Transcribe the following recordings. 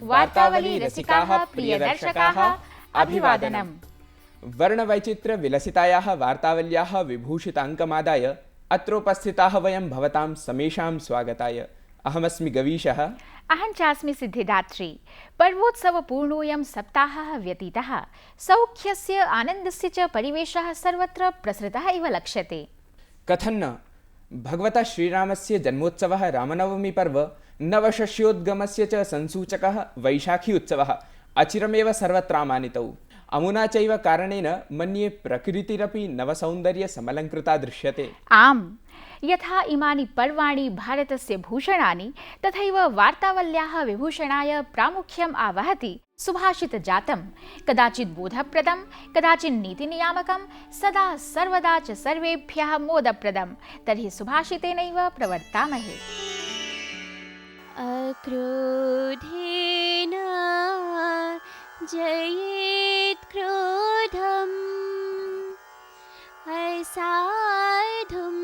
वार्तावली रसिकाः प्रियदर्शकाः अभिवादनम्। वर्णवैचित्र्य विलसितायाः वार्तावल्याः विभूषिताङ्कमादाय अत्रोपस्थिताः वयं भवतां समेषां स्वागताय। अहमस्मि गवीशः। अहं चास्मि सिद्धिदात्री। पर्वोत्सवपूर्णोऽयं सप्ताहः व्यतीतः। सौख्यस्य आनन्दस्य च परिवेशः सर्वत्र प्रसृतः इव लक्ष्यते। कथन्न भगवता श्रीरामस्य जन्मोत्सवः रामनवमी पर्व नवशस्योद्गमस्य च संसूचकः वैशाखी उत्सवः अचिरमेव सर्वत्रामानितौ। अमुना चैव कारणेन मन्ये प्रकृतिरपि नवसौन्दर्यसमलङ्कृता दृश्यते। आम्, यथा इमानि पर्वाणि भारतस्य भूषणानि तथैव वार्तावल्याः विभूषणाय प्रामुख्यम् आवहति सुभाषितजातं, कदाचित् बोधप्रदं, कदाचित् नीतिनियामकं, सदा सर्वदा च सर्वेभ्यः मोदप्रदं। तर्हि सुभाषितेनैव प्रवर्तामहे। अक्रोधेन जयेत् क्रोधम्, असाधुं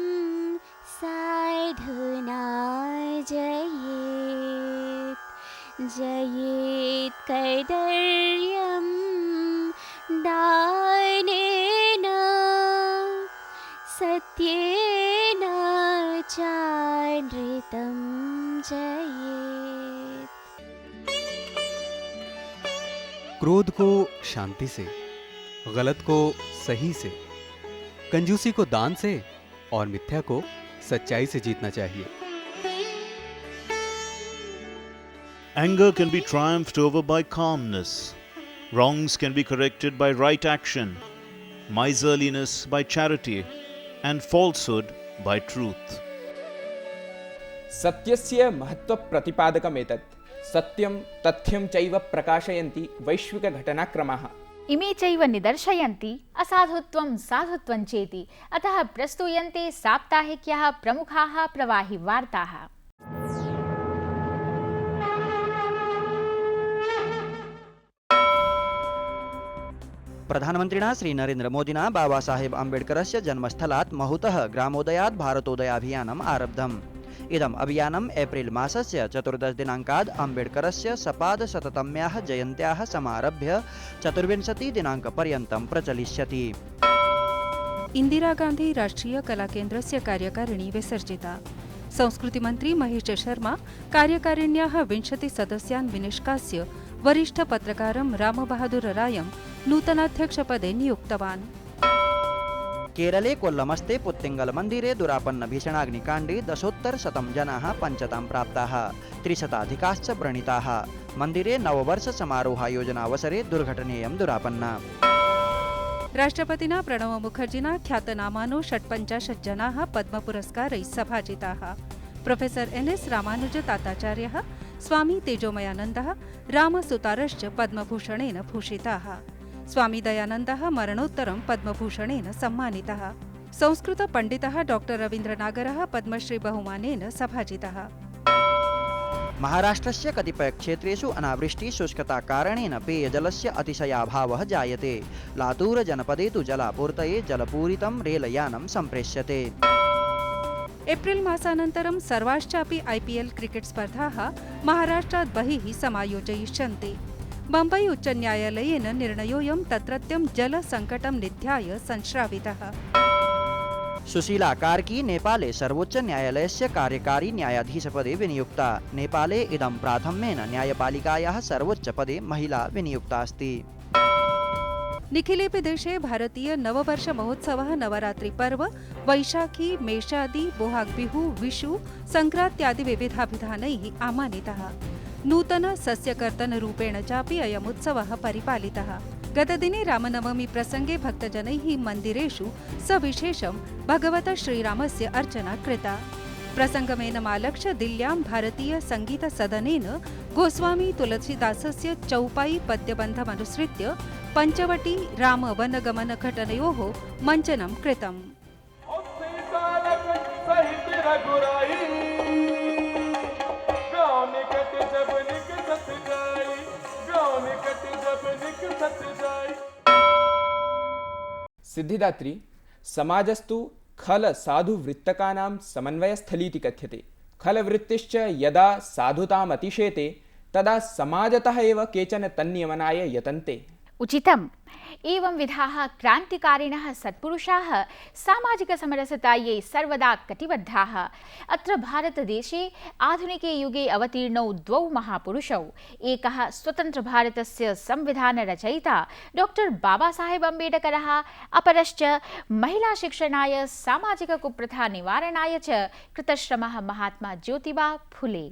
साधुना जयेत्, जयेत् कैर्दर्यं दानेन, सत्येन चानृतं जयेत्। क्रोध को शांति से, गलत को सही से, कंजूसी को दान से और मिथ्या को सच्चाई से जीतना चाहिए। Anger can be triumphed over by calmness. Wrongs can be corrected by right action, miserliness by charity, and falsehood by truth. सत्यस्य महत्त्वप्रतिपादकमेतत्। सत्यं तथ्यं चैव प्रकाशयन्ति वैश्विकघटनाक्रमाः। इमे चैव निदर्शयन्ति असाधुत्वं साधुत्वं चेति। अतः प्रस्तूयन्ते साप्ताहिक्याः प्रमुखाः प्रवाहिवार्ताः। प्रधानमन्त्रिणा श्री नरेन्द्र मोदिना बाबासाहेब अम्बेडकरस्य जन्मस्थलात् महूतः ग्रामोदयात् भारतोदयाभियानम् आरब्धम्। इदम् अभियानम् एप्रिल् मासस्य 14 दिनाङ्कात् अम्बेडकरस्य सपादशततम्याः जयन्त्याः समारभ्य 24 दिनाङ्कपर्यन्तं प्रचलिष्यति। इंदिरा गांधी राष्ट्रीय कलाकेन्द्रस्य कार्यकारिणी विसर्जिता। संस्कृतिमन्त्री महेश शर्मा कार्यकारिण्याः 20 सदस्यान् विनिष्कास्य वरिष्ठ पत्रकारं रामबहादुर रायं नूतनाध्यक्षपदे नियुक्तवान्। केरले कोल्लमस्ते पुत्तिङ्गल मन्दिरे दुरापन्न भीषणाग्निकाण्डे 10,100 जनाः पञ्चतां प्राप्ताः, 300 व्रणिताः। मन्दिरे नववर्ष समारोहायोजनावसरे दुर्घटनेयं दुरापन्ना। राष्ट्रपतिना प्रणव मुखर्जिना ख्यातनामानो 58 जनाः पद्मपुरस्कारैः सभाजिताः। प्रोफेसर NS रामानुज ताताचार्यः, स्वामी तेजोमयानन्दः, रामसुतारश्च पद्मभूषणेन भूषिताः। स्वामी दयानन्दः मरणोत्तरं पद्मभूषणेन सम्मानितः। संस्कृतपण्डितः डॉक्टर रवीन्द्रनागरः पद्मश्री बहुमानेन सभाजितः। महाराष्ट्रस्य कतिपयक्षेत्रेषु अनावृष्टि शुष्कता कारणेन पेयजलस्य अतिशयाभावः जायते। लातूर जनपदे तु जलापूर्तये जलपूरितं रेलयानं सम्प्रेष्यते। एप्रिल् मासानन्तरं सर्वाश्चापि IPL क्रिकेट् स्पर्धाः महाराष्ट्रात् बहिः समायोजयिष्यन्ते। बम्बई उच्चन्यायालयेन निर्णयोऽयं तत्रत्यं जलसङ्कटं निध्याय संश्रावितः। सुशीला कार्की नेपाले सर्वोच्च न्यायालयस्य कार्यकारी न्यायाधीशपदे विनियुक्ता। नेपाले इदं प्राथम्येन न्यायपालिकायाः सर्वोच्चपदे महिला विनियुक्ता अस्ति। निखिलेपि देशे भारतीय नववर्ष महोत्सवः नवरात्रिपर्व वैशाखी मेषादि बोहाग्बिहु विशु सङ्क्रान्त्यादि विविधाभिधानैः आमानितः। नूतन सस्यकर्तनरूपेण चापि अयमुत्सवः परिपालितः। गतदिने रामनवमी प्रसङ्गे भक्तजनैः मन्दिरेषु सविशेषं भगवतः श्रीरामस्य अर्चना कृता। प्रसङ्गमेनमालक्ष्य दिल्ल्यां भारतीय सङ्गीतसदनेन गोस्वामी तुलसीदासस्य चौपाई पद्यबन्धमनुसृत्य पञ्चवटी रामवनगमन घटनयोः मञ्चनं कृतम्। सिद्धिदात्री, समाजस्तु खल साधु वृत्तकानां समन्वयस्थलीति कथ्यते। खलवृत्तिश्च यदा साधुतामतिशेते तदा समाजतः एव केचन तन्नियमनाय यतन्ते। उचितम्। एवं विधाः क्रान्तिकारिणः सत्पुरुषाः सामाजिकसमरसतायै सर्वदा कटिबद्धाः। अत्र भारतदेशे आधुनिके युगे अवतीर्णौ द्वौ महापुरुषौ, एकः स्वतन्त्रभारतस्य संविधानरचयिता डॉक्टर बाबासाहेब अम्बेडकरः, अपरश्च महिलाशिक्षणाय सामाजिककुप्रथा निवारणाय च कृतश्रमः महात्मा ज्योतिबा फुले।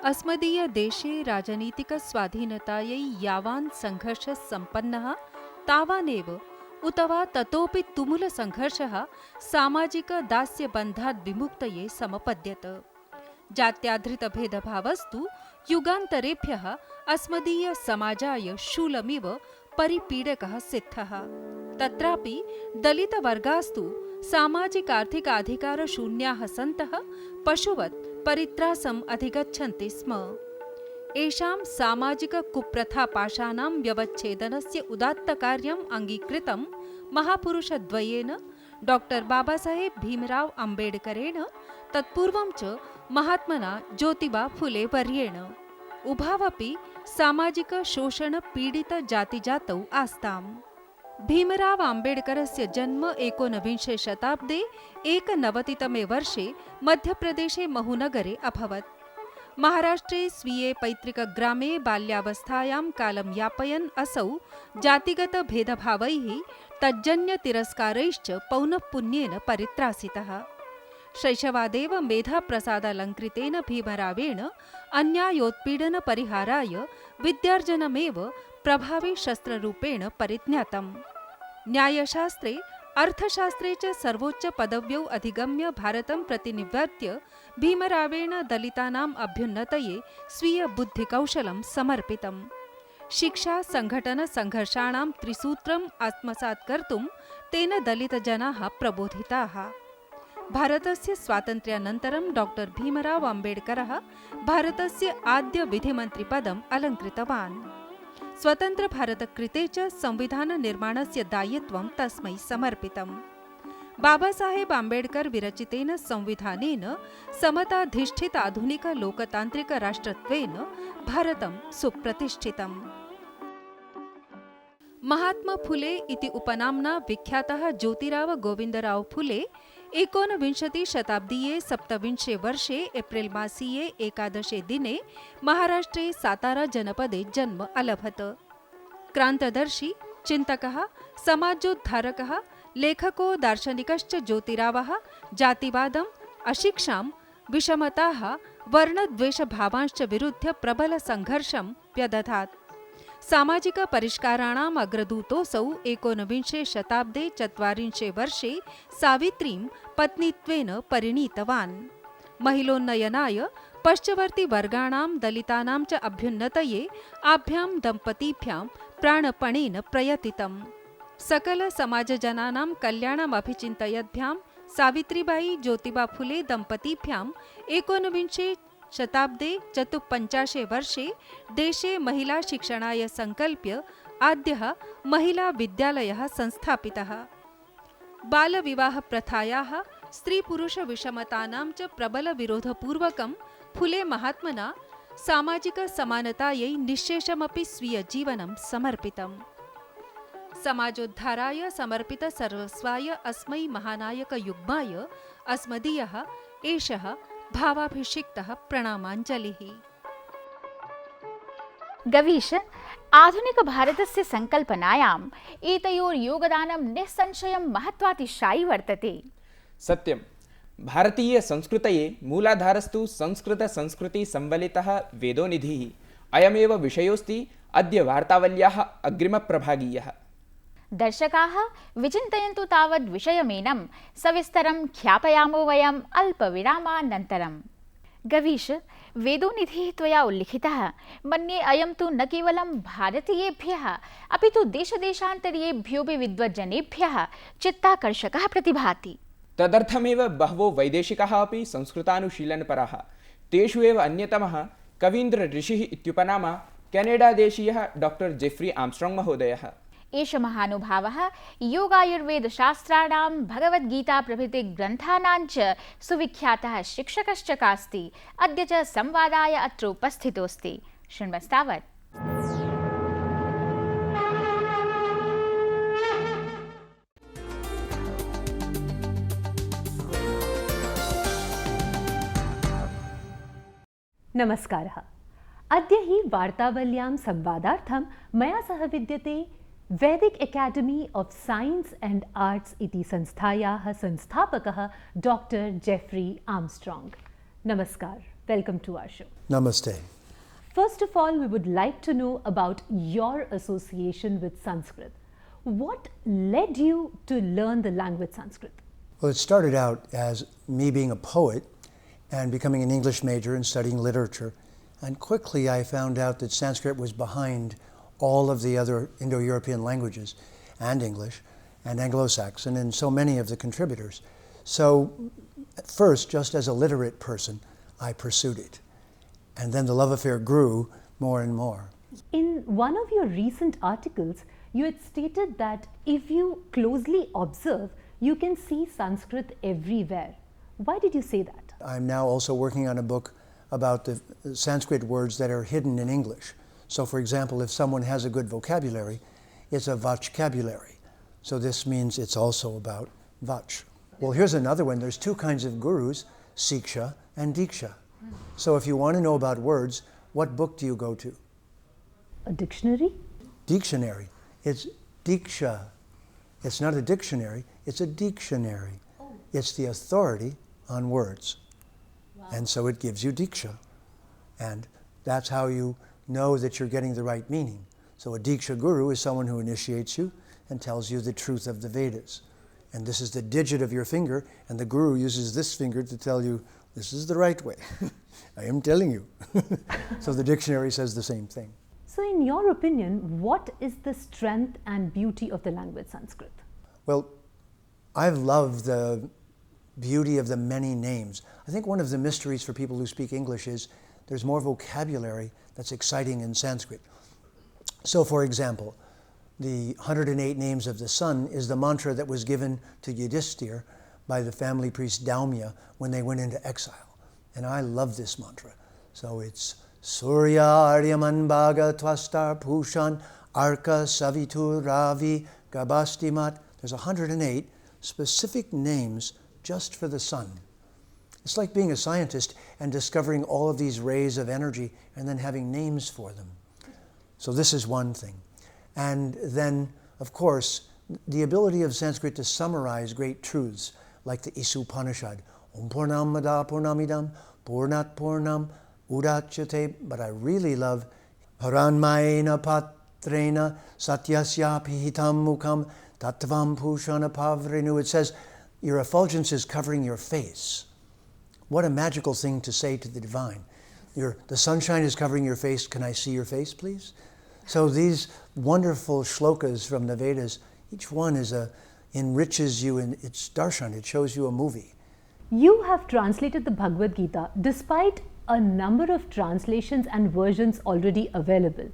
अस्मदीय देशे राजनीतिकस्वाधीनतायै यावान् संघर्षः सम्पन्नः तावानेव उत वा ततोपि तुमुलसंघर्षः सामाजिकदास्यबन्धात् विमुक्तये समपद्यत। जात्याधृतभेदभावस्तु युगान्तरेभ्यः अस्मदीयसमाजाय शूलमिव परिपीडकः सिद्धः। तत्रापि दलितवर्गास्तु सामाजिकार्थिकाधिकारशून्याः सन्तः पशुवत् परित्रासम् अधिगच्छन्ति स्म। एषां सामाजिककुप्रथापाशानां व्यवच्छेदनस्य उदात्तकार्यम् अङ्गीकृतं महापुरुषद्वयेन, डॉक्टर बाबासाहेब भीमराव अम्बेडकरेण, तत्पूर्वं च महात्मना ज्योतिबा फुले वर्येण। उभावपि सामाजिकशोषणपीडितजातिजातौ आस्ताम्। भीमराव अम्बेडकरस्य जन्म 19वीं शताब्दे 1991तमे वर्षे मध्यप्रदेशे महूनगरे अभवत्। महाराष्ट्रे स्वीये पैतृकग्रामे बाल्यावस्थायां कालं यापयन् असौ जातिगतभेदभावैः तज्जन्यतिरस्कारैश्च पौनःपुन्येन परित्रासितः। शैशवादेव मेधाप्रसादालङ्कृतेन भीमरावेण अन्यायोत्पीडनपरिहाराय विद्यार्जनमेव प्रभावी शस्त्ररूपेण परिज्ञातम्। न्यायशास्त्रे अर्थशास्त्रे च सर्वोच्चपदव्यौ अधिगम्य भारतं प्रतिनिवर्त्य भीमरावेण दलितानाम् अभ्युन्नतये स्वीयबुद्धिकौशलं समर्पितम्। शिक्षा संघटन संघर्षाणां त्रिसूत्रम् आत्मसात् कर्तुं तेन दलितजनाः प्रबोधिताः। भारतस्य स्वातन्त्र्यानन्तरं डॉक्टर भीमराव अम्बेडकरः भारतस्य आद्य विधिमन्त्रिपदम् अलङ्कृतवान्। स्वतन्त्रभारतकृते च संविधाननिर्माणस्य दायित्वं तस्मै समर्पितम्। बाबासाहेब अम्बेडकर विरचितेन संविधानेन समताधिष्ठित आधुनिक लोकतान्त्रिक राष्ट्रत्वेन भारतं सुप्रतिष्ठितम्। महात्मा फुले इति उपनाम्ना विख्यातः ज्योतिराव गोविन्दराव फुले 19वीं शताब्दीये 27 वर्षे एप्रिल मासीये 11 दिने महाराष्ट्रे सातारा जनपदे जन्म अलभत। क्रान्तदर्शी, चिन्तकः, समाजोद्धारकः, लेखको दार्शनिकश्च ज्योतिरावः जातिवादम्, अशिक्षां, विषमताः, वर्णद्वेषभावांश्च विरुध्य प्रबलसङ्घर्षं व्यदधात्। सामाजिकपरिष्काराणाम् अग्रदूतोऽसौ 19वीं शताब्दे 40 वर्षे सावित्रीं पत्नीत्वेन परिणीतवान्। महिलोन्नयनाय, पश्चवर्तिवर्गाणां दलितानां च अभ्युन्नतये आभ्यां दम्पतीभ्यां प्राणपणेन प्रयतितम्। सकलसमाजजनानां कल्याणमभिचिन्तयद्भ्यां सावित्रीबाई ज्योतिबा फुले दम्पतीभ्यां 19वीं शताब्दे 54 वर्षे देशे महिला शिक्षणाय संकल्प्य आद्यः महिला विद्यालयः संस्थापितः। बालविवाहप्रथायाः, स्त्रीपुरुषविषमतानां च प्रबलविरोधपूर्वकं फुले महात्मना सामाजिकसमानतायै निःशेषमपि स्वीयजीवनं समर्पितम्। समाजोद्धाराय समर्पितसर्वस्वाय अस्मै महानायकयुग्माय अस्मदीयः एषः भावाभिषिक्तः प्रणामाञ्जलिः। गवीश, आधुनिक भारतस्य संकल्पनायाम् एतयोर्योगदानं निःसंशयं महत्वातिशायि वर्तते। सत्यं। भारतीय संस्कृतये मूलाधारस्तु संस्कृत संस्कृति संवलितः वेदोनिधिः। अयमेव विषयोऽस्ति अद्य वार्तावल्याः अग्रिमप्रभागीयः। दर्शकाः विचिन्तयन्तु तावद् विषयमेनं सविस्तरं ख्यापयामो वयम् अल्पविरामानन्तरम्। गवीश, वेदोनिधिः त्वया उल्लिखितः, मन्ये अयं तु न केवलं भारतीयेभ्यः अपि तु देशदेशान्तरीयेभ्योऽपि विद्वज्जनेभ्यः चित्ताकर्षकः प्रतिभाति। तदर्थमेव बहवो वैदेशिकाः अपि संस्कृतानुशीलनपराः। तेषु एव अन्यतमः कवीन्द्र ऋषिः इत्युपनामा केनेडादेशीयः डॉक्टर जेफ्री आर्मस्ट्रांग महोदयः। एष महानुभावः योगायुर्वेदशास्त्राणां भगवद्गीताप्रभृतिग्रन्थानां च सुविख्यातः शिक्षकश्च कास्ति। अद्य च संवादाय अत्र उपस्थितोऽस्ति। शृण्वस्तावत्। नमस्कारः। अद्य हि वार्तावल्यां संवादार्थं मया सह विद्यते Vedic academy of science and arts इति संस्थायाः संस्थापकः doctor Jeffrey Armstrong. Namaskar. Welcome to our show. Namaste. First of all, we would like to know about your association with Sanskrit. What led you to learn the language Sanskrit? Well, it started out as me being a poet and becoming an English major and studying literature. And quickly I found out that Sanskrit was behind all of the other Indo-European languages and English and Anglo-Saxon and so many of the contributors. So at first, just as a literate person, I pursued it. And then the love affair grew more and more. In one of your recent articles, you had stated that if you closely observe, you can see Sanskrit everywhere. Why did you say that? I'm now also working on a book about the Sanskrit words that are hidden in English. So for example, if someone has a good vocabulary, it's a vachcabulary. So this means it's also about vach. Well, here's another one. There's two kinds of gurus, Siksha and Diksha. So if you want to know about words, what book do you go to? A dictionary? Dictionary. It's Diksha. It's not a dictionary, it's a dictionary. It's the authority on words. And so it gives you Diksha. And that's how you know that you're getting the right meaning. So a Diksha guru is someone who initiates you and tells you the truth of the Vedas. And this is the digit of your finger, and the guru uses this finger to tell you, this is the right way. I am telling you. So the dictionary says the same thing. So in your opinion, what is the strength and beauty of the language Sanskrit? Well, I've loved the beauty of the many names. I think one of the mysteries for people who speak English is there's more vocabulary that's exciting in Sanskrit. So for example, the 108 names of the sun is the mantra that was given to Yudhishthir by the family priest Daumya when they went into exile. And I love this mantra. So it's Surya Aryaman Bhaga Twastar Pushan Arka Savitur Ravi Gabastimat. There's 108 specific names just for the sun. It's like being a scientist and discovering all of these rays of energy and then having names for them. So this is one thing. And then, of course, the ability of Sanskrit to summarize great truths, like the Isupanishad, Om Purnam Mada Purnamidam, Purnat Purnam Udachyate. But I really love Haranmayena Patrena Satyasya Pihitam Mukham Tattvam Pushana Pavrenu. It says, your effulgence is covering your face. What a magical thing to say to the divine. The sunshine is covering your face. Can I see your face, please? So these wonderful shlokas from the Vedas, each one enriches you in its darshan. It shows you a movie. You have translated the Bhagavad Gita despite a number of translations and versions already available.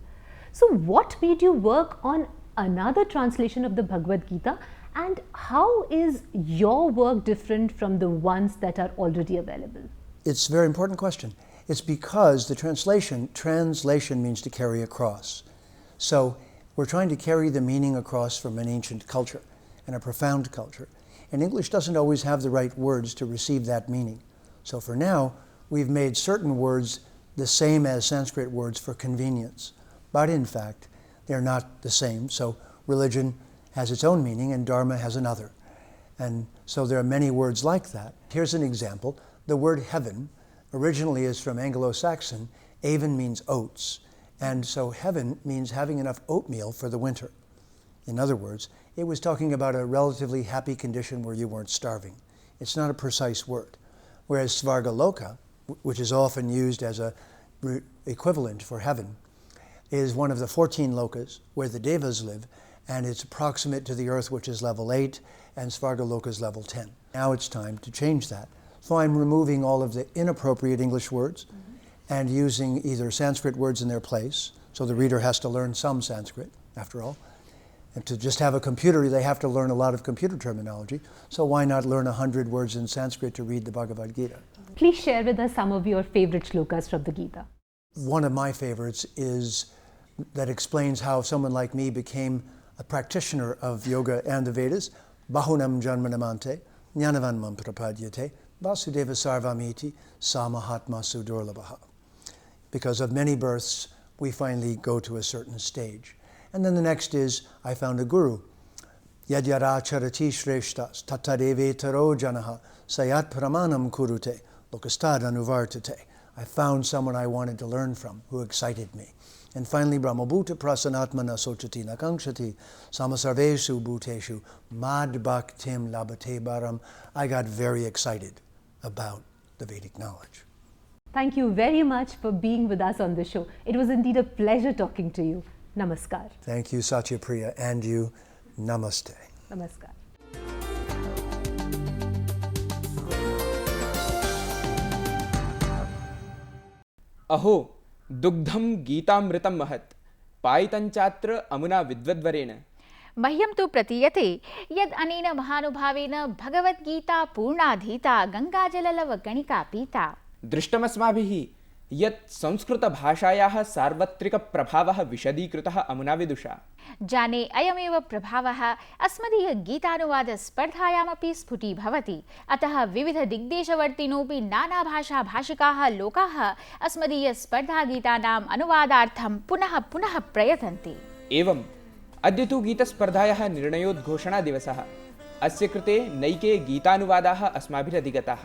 So what made you work on another translation of the Bhagavad Gita, and how is your work different from the ones that are already available? It's a very important question. It's because the translation means to carry across. So we're trying to carry the meaning across from an ancient culture and a profound culture. And English doesn't always have the right words to receive that meaning. So for now, we've made certain words the same as Sanskrit words for convenience. But in fact, they're not the same. So religion has its own meaning and Dharma has another. And so there are many words like that. Here's an example. The word heaven originally is from Anglo-Saxon. Aven means oats. And so heaven means having enough oatmeal for the winter. In other words, it was talking about a relatively happy condition where you weren't starving. It's not a precise word. Whereas Svargaloka, which is often used as a equivalent for heaven, is one of the 14 lokas where the devas live, and it's approximate to the earth, which is level 8, and Svargaloka is level 10. Now it's time to change that. So I'm removing all of the inappropriate English words and using either Sanskrit words in their place. So the reader has to learn some Sanskrit, after all. And to just have a computer, they have to learn a lot of computer terminology. So why not learn 100 words in Sanskrit to read the Bhagavad Gita? Please share with us some of your favorite shlokas from the Gita. One of my favorites is that explains how someone like me became a practitioner of yoga and the Vedas. Bahunam janmanamante, jnanavanmam prapadyate, vasudeva sarvamiti, samahatma sudurlabhaha. Because of many births, we finally go to a certain stage. And then the next is, I found a guru. Yadyara charati shreshtas, tatadevetaro janaha, sayat pramanam kurute, lokastad anuvartate. I found someone I wanted to learn from, who excited me. And finally, Brahmabhuta prasanatmana sochati nakangshati, samasarveshu bhuteshu, mad bhaktim labate baram. I got very excited about the Vedic knowledge. Thank you very much for being with us on the show. It was indeed a pleasure talking to you. Namaskar. Thank you, Satyapriya, and you. Namaste. Namaskar. अहो दुग्धं गीतामृतं महत् पायितञ्चात्र अमुना विद्वद्वरेण मह्यं तु प्रतीयते यद् अनेन महानुभावेन भगवद्गीता पूर्णाधीता गङ्गाजललवगणिका पीता। दृष्टमस्माभिः यत् संस्कृतभाषायाः सार्वत्रिकप्रभावः विशदीकृतः अमुना विदुषा। जाने अयमेव प्रभावः अस्मदीयगीतानुवादस्पर्धायामपि स्फुटीभवति। अतः विविधदिग्देशवर्तिनोऽपि नानाभाषाभाषिकाः लोकाः अस्मदीयस्पर्धागीतानाम् अनुवादार्थं पुनः पुनः प्रयतन्ते। एवम् अद्य तु गीतस्पर्धायाः निर्णयोद्घोषणादिवसः। अस्य कृते नैके गीतानुवादाः अस्माभिरधिगताः।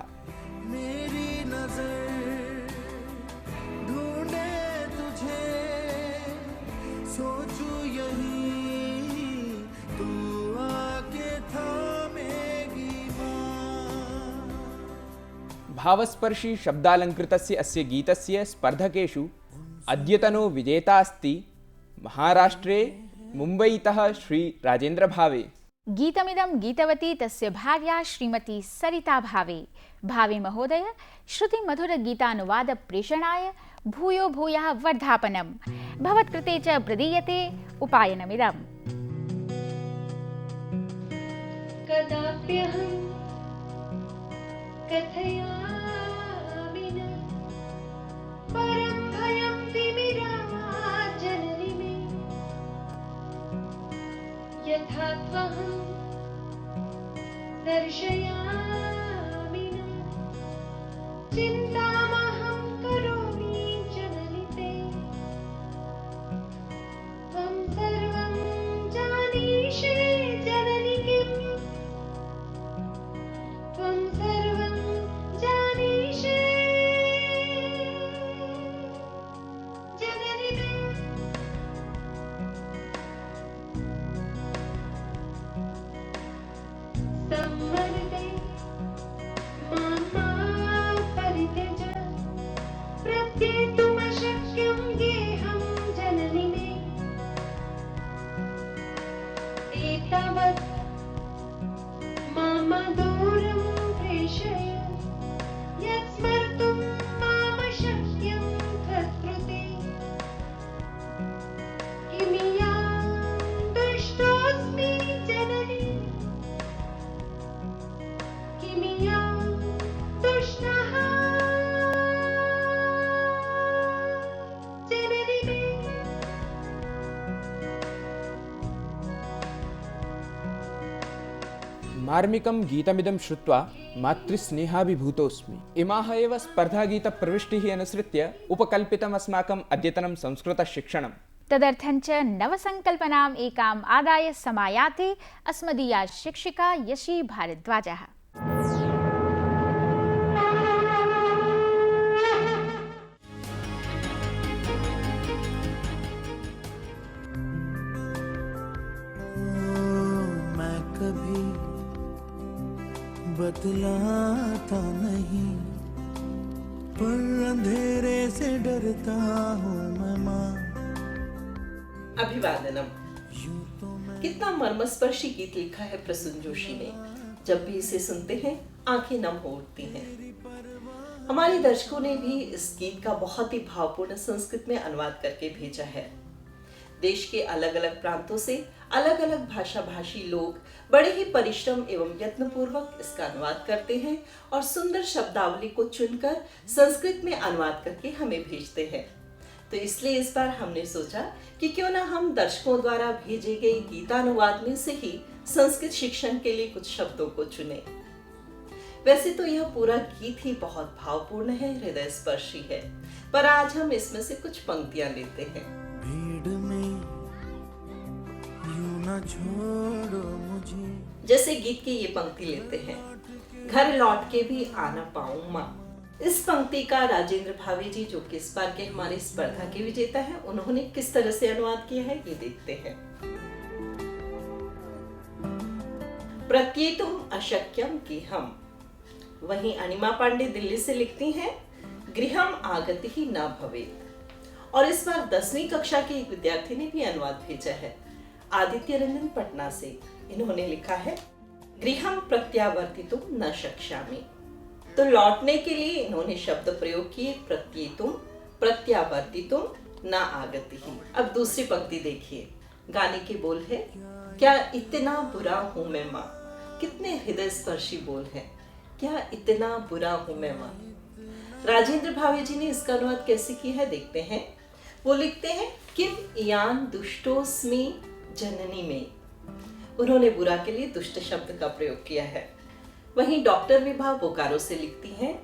भावस्पर्शी शब्दालङ्कृतस्य अस्य गीतस्य स्पर्धकेषु अद्यतनो विजेता अस्ति महाराष्ट्रे मुम्बईतः श्री राजेन्द्र भावे। गीतमिदं गीतवती तस्य भार्या श्रीमती सरिता भावे। भावे महोदय श्रुतिमधुरगीतानुवादप्रेषणाय भूयो भूयः वर्धापनं। भवत्कृते च प्रदीयते उपायनमिदम्। कदाप्यहं कथयामि न परं भयं तिमिराजननि मे यथा त्वहं दर्शयामि न चिन्तामहं करोमि जननि ते त्वं सर्वं जानीषे जननि किम् त्वं सर्वं जानीषे जननि मे सम्मर्दे मां परित्यज प्रत्येतुमशक्यं गेहं जननि मे एतावत् मम दूरं प्रेषय यत् स्मर्तुं मामशक्यं त्वत्कृते किमियां दुष्टोऽस्मि जननि किमियां दुष्टः जननि मे मार्मिकं गीतमिदं श्रुत्वा मातृस्नेहाभिभूतोऽस्मि। इमाः एव स्पर्धागीतप्रविष्टिः अनुसृत्य उपकल्पितम् अस्माकम् अद्यतनं संस्कृतशिक्षणम्। तदर्थञ्च नवसङ्कल्पनाम् एकाम् आदाय समायाते अस्मदीया शिक्षिका यशी भारद्वाजः। मैं कभी बतलाता नहीं पर अंधेरे से डरता हूँ मैं माँ। अभिवादनम। कितना मर्मस्पर्शी गीत लिखा है प्रसून जोशी ने। जब भी इसे सुनते हैं आंखें नम हो उठती हैं। हमारे दर्शकों ने भी इस गीत का बहुत ही भावपूर्ण संस्कृत में अनुवाद करके भेजा है। देश के अलग अलग प्रांतों से अलग अलग भाषा भाषी लोग बड़े ही परिश्रम एवं यत्नपूर्वक इसका अनुवाद करते हैं और सुंदर शब्दावली को चुनकर संस्कृत में अनुवाद करके हमें भेजते हैं। तो इसलिए इस बार हमने सोचा कि क्यों ना हम दर्शकों द्वारा भेजे गए गीतानुवाद में से ही संस्कृत शिक्षण के लिए कुछ शब्दों को चुने। वैसे तो यह पूरा गीत ही बहुत भावपूर्ण है, हृदय स्पर्शी है, पर आज हम इसमें से कुछ पंक्तियां लेते हैं। भीड़ में यूं न छोड़ो मुझे। जैसे गीत की ये पंक्ति लेते हैं, घर लौट के भी आना पाऊं माँ। इस पंक्ति का राजेंद्र भावे जी, जो कि इस बार के हमारे स्पर्धा के विजेता हैं, उन्होंने किस तरह से अनुवाद किया है ये देखते हैं। प्रत्येतुम अशक्यम की हम। वहीं अनिमा पांडे दिल्ली से लिखती हैं, गृहम आगति ही न भवेत्। और इस बार 10वीं कक्षा के एक विद्यार्थी ने भी अनुवाद भेजा है, आदित्य रंजन पटना से। इन्होंने लिखा है, गृहम प्रत्यावर्तितुम न शक्ष्यामि। तो लौटने के लिए इन्होंने शब्द प्रयोग किए, प्रत्येतुम, प्रत्यावर्तितुम, न आगति ही। अब दूसरी पंक्ति देखिए, गाने के बोल है, क्या इतना बुरा हूं मैं माँ। कितने हृदय स्पर्शी बोल है, क्या इतना बुरा हूं मैं माँ। राजेंद्र भावे जी ने इसका अनुवाद कैसे किया है देखते हैं। वो लिखते हैं, किम इयान दुष्टोस्मि जननी में। उन्होंने बुरा के लिए दुष्ट शब्द का प्रयोग किया है। वहीं डॉक्टर विभा बोकारो से लिखती हैं,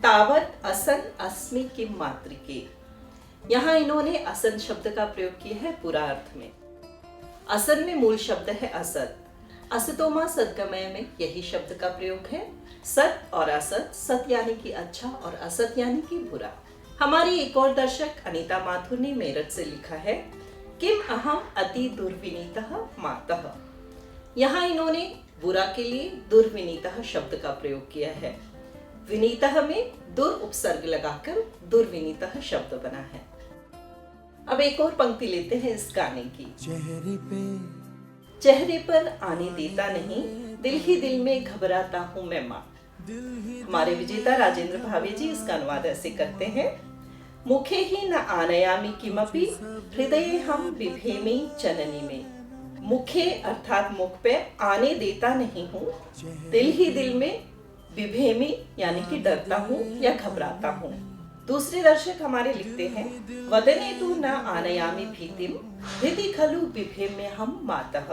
तावत असन अस्मि किम मातृके। यहाँ इन्होंने असन शब्द का प्रयोग किया है बुरा अर्थ में। असन में मूल शब्द है असत। असतोमा सद्गमय में यही शब्द का प्रयोग है। सत और असत, सत यानी कि अच्छा और असत यानी कि बुरा। हमारी एक और दर्शक अनीता माथुर ने मेरठ से लिखा है, किम अहम अति दुर्विनीतः मातः। यहाँ इन्होंने बुरा के लिए दुर्विनीतः शब्द का प्रयोग किया है। विनीतः में दुर उपसर्ग लगाकर दुर्विनीतः शब्द बना है। अब एक और पंक्ति लेते हैं इस गाने की। चेहरे पर आने देता नहीं, दिल ही दिल में घबराता हूँ मैं माँ। हमारे विजेता राजेंद्र भावे जी इसका अनुवाद ऐसे करते हैं, मुखे ही न आनयामि किमपि हृदये हम बिभेमि चननी में। मुखे अर्थात मुख पे आने देता नहीं हूँ, दिल ही दिल में बिभेमि यानी कि डरता हूँ या घबराता हूँ। दूसरे दर्शक हमारे लिखते हैं, वदने तु न आनयामि भीतिम हृदि खलु बिभेम्य हम मातः।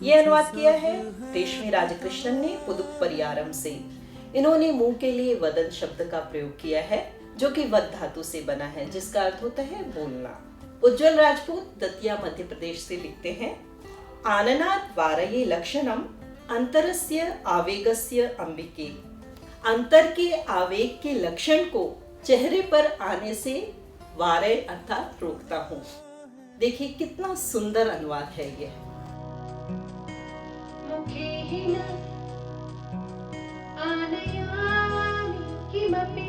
ये अनुवाद किया है रेशमी राजकृष्णन ने पुदुक परियारम से। इन्होंने मुंह के लिए वदन शब्द का प्रयोग किया है, जो कि वद धातु से बना है, जिसका अर्थ होता है बोलना। उज्जवल राजपूत दतिया मध्य प्रदेश से लिखते हैं, आननात् वारये लक्षणम अंतरस्य आवेगस्य अंबिके। अंतर के आवेग के लक्षण को चेहरे पर आने से वारे अर्थात रोकता हूँ। देखिए कितना सुंदर अनुवाद है ये। मुखे ही न आनयामि किमपि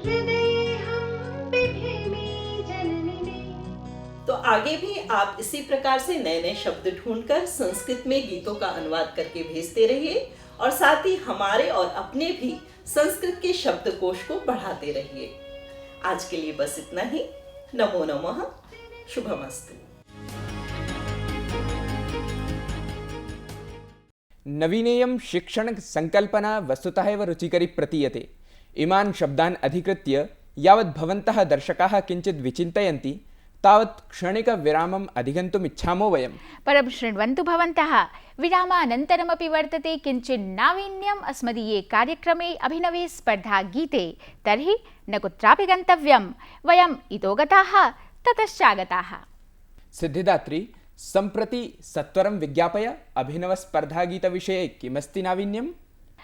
हृदये हम बिभेमि जननी में। तो आगे भी आप इसी प्रकार से नए नए शब्द ढूंढकर संस्कृत में गीतों का अनुवाद करके भेजते रहिए और साथ ही हमारे और अपने भी संस्कृत के शब्दकोश को बढ़ाते रहिए। आज के लिए बस इतना ही। नमो नमः। शुभमस्तु। नवीनेयं शिक्षण संकल्पना वस्तुतः एव रुचिकरी प्रतीयते। इमान् शब्दान् अधिकृत्य यावत् भवन्तः दर्शकाः किञ्चित् विचिन्तयन्ति तावत् क्षणिकविरामम् अधिगन्तुम् इच्छामो वयम्। परं शृण्वन्तु भवन्तः, विरामानन्तरमपि वर्तते किञ्चित् नावीन्यम् अस्मदीये कार्यक्रमे अभिनवे स्पर्धागीते। तर्हि न कुत्रापि गन्तव्यं, वयम् इतो गताः ततश्चागताः। सिद्धिदात्री, सम्प्रति सत्वरं विज्ञापय, अभिनवस्पर्धागीतविषये किमस्ति नावीन्यम्?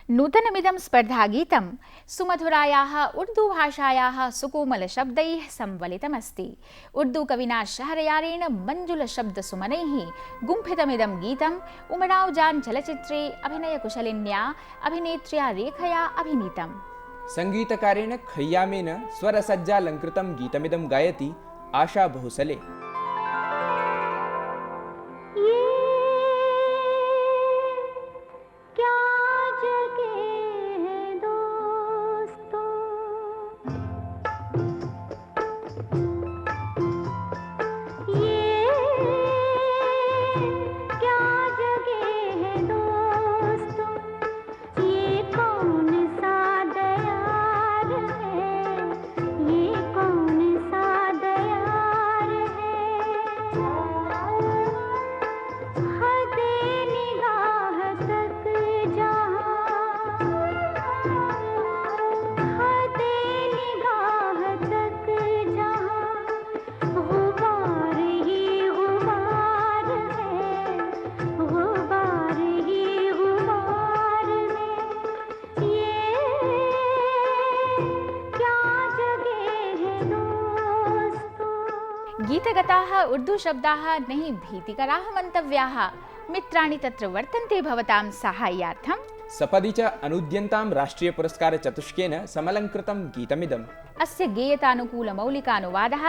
नूतनमिदं स्पर्धागीतं सुमधुरायाः उर्दूभाषायाः सुकोमलशब्दैः संवलितमस्ति। उर्दूकविना शहरयारेण मञ्जुलशब्दसुमनैः गुम्फितमिदं गीतम् उमराव जान चलचित्रे अभिनयकुशलिन्या अभिनेत्र्या रेखया अभिनीतम्। संगीतकारेण खय्यामेन स्वरसज्जालङ्कृतं गीतमिदं गायति आशा भोसले। क्या जगह है दोस्तों, गीतगताः उर्दूशब्दाः नहि भीतिकराः मन्तव्याः मित्राणि तत्र वर्तन्ते भवतां साहाय्यार्थम्। सपदि च अनुद्यन्तां राष्ट्रियपुरस्कारचतुष्केन समलङ्कृतं गीतमिदम्। अस्य गेयतानुकूलमौलिकानुवादः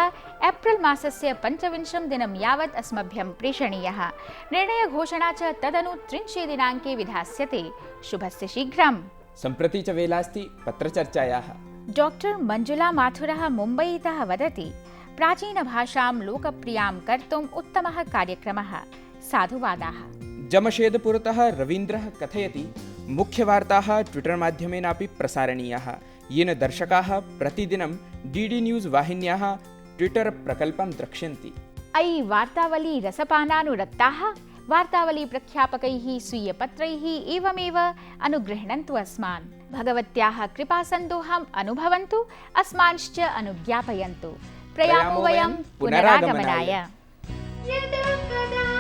एप्रिल् मासस्य 25 दिनं यावत् अस्मभ्यं प्रेषणीयः। निर्णयघोषणा च तदनु 30 दिनाङ्के विधास्यते। शुभस्य शीघ्रम्। सम्प्रति च वेलास्ति पत्रचर्चायाः। डॉक्टर मंजुला माथुरः मुम्बईतः वदति, प्राचीनभाषां लोकप्रियां कर्तुम् उत्तमः कार्यक्रमः। साधुवादाः। जमशेदपुरतः रवीन्द्रः कथयति, मुख्यवार्ताः ट्विटर माध्यमेनापि प्रसारणीयाः, येन दर्शकाः प्रतिदिनं डीडी न्यूज़ वाहिन्याः ट्विटर प्रकल्पं द्रक्ष्यन्ति। अयि वार्तावली रसपानानुरक्ताः वार्तावली प्रख्यापकैः स्वीयपत्रैः एवमेव अनुगृह्णन्तु अस्मान्। भगवत्याः कृपासन्दोहम् अनुभवन्तु, अस्मांश्च अनुज्ञापयन्तु। प्रयामो वयं पुनरागमनाय। यदा कदा